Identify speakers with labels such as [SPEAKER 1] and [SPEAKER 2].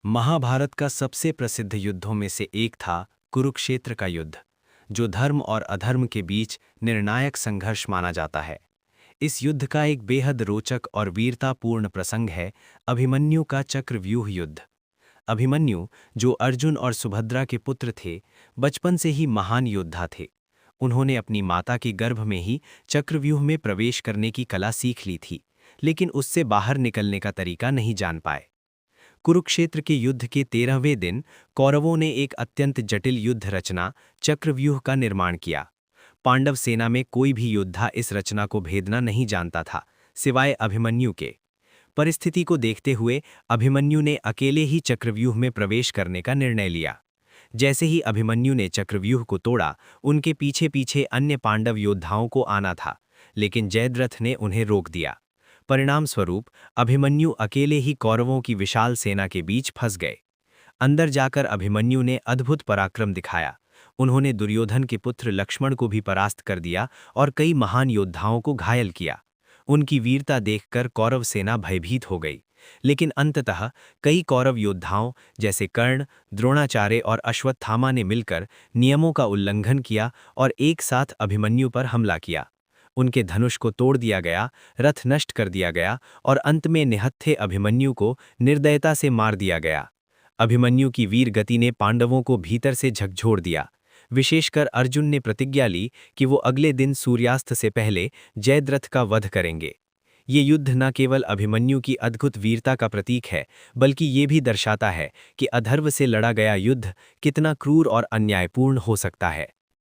[SPEAKER 1] महाभारत का सबसे प्रसिद्ध युद्धों में से एक था कुरुक्षेत्र का युद्ध, जो धर्म और अधर्म के बीच निर्णायक संघर्ष माना जाता है। इस युद्ध का एक बेहद रोचक और वीरतापूर्ण प्रसंग है अभिमन्यु का चक्रव्यूह युद्ध। अभिमन्यु, जो अर्जुन और सुभद्रा के पुत्र थे, बचपन से ही महान योद्धा थे। उन्होंने अपनी माता के गर्भ में ही चक्रव्यूह में प्रवेश करने की कला सीख ली थी, लेकिन उससे बाहर निकलने का तरीका नहीं जान पाए। कुरुक्षेत्र के युद्ध के 13वें दिन कौरवों ने एक अत्यंत जटिल युद्ध रचना चक्रव्यूह का निर्माण किया। पांडव सेना में कोई भी योद्धा इस रचना को भेदना नहीं जानता था, सिवाय अभिमन्यु के। परिस्थिति को देखते हुए अभिमन्यु ने अकेले ही चक्रव्यूह में प्रवेश करने का निर्णय लिया। जैसे ही अभिमन्यु ने चक्रव्यूह को तोड़ा, उनके पीछे पीछे अन्य पांडव योद्धाओं को आना था, लेकिन जयद्रथ ने उन्हें रोक दिया। परिणाम स्वरूप अभिमन्यु अकेले ही कौरवों की विशाल सेना के बीच फंस गए। अंदर जाकर अभिमन्यु ने अद्भुत पराक्रम दिखाया। उन्होंने दुर्योधन के पुत्र लक्ष्मण को भी परास्त कर दिया और कई महान योद्धाओं को घायल किया। उनकी वीरता देखकर कौरव सेना भयभीत हो गई, लेकिन अंततः कई कौरव योद्धाओं जैसे कर्ण, द्रोणाचार्य और अश्वत्थामा ने मिलकर नियमों का उल्लंघन किया और एक साथ अभिमन्यु पर हमला किया। उनके धनुष को तोड़ दिया गया, रथ नष्ट कर दिया गया और अंत में निहत्थे अभिमन्यु को निर्दयता से मार दिया गया। अभिमन्यु की वीर गति ने पांडवों को भीतर से झकझोर दिया। विशेषकर अर्जुन ने प्रतिज्ञा ली कि वो अगले दिन सूर्यास्त से पहले जयद्रथ का वध करेंगे। ये युद्ध न केवल अभिमन्यु की अद्भुत वीरता का प्रतीक है, बल्कि ये भी दर्शाता है कि अधर्म से लड़ा गया युद्ध कितना क्रूर और अन्यायपूर्ण हो सकता है।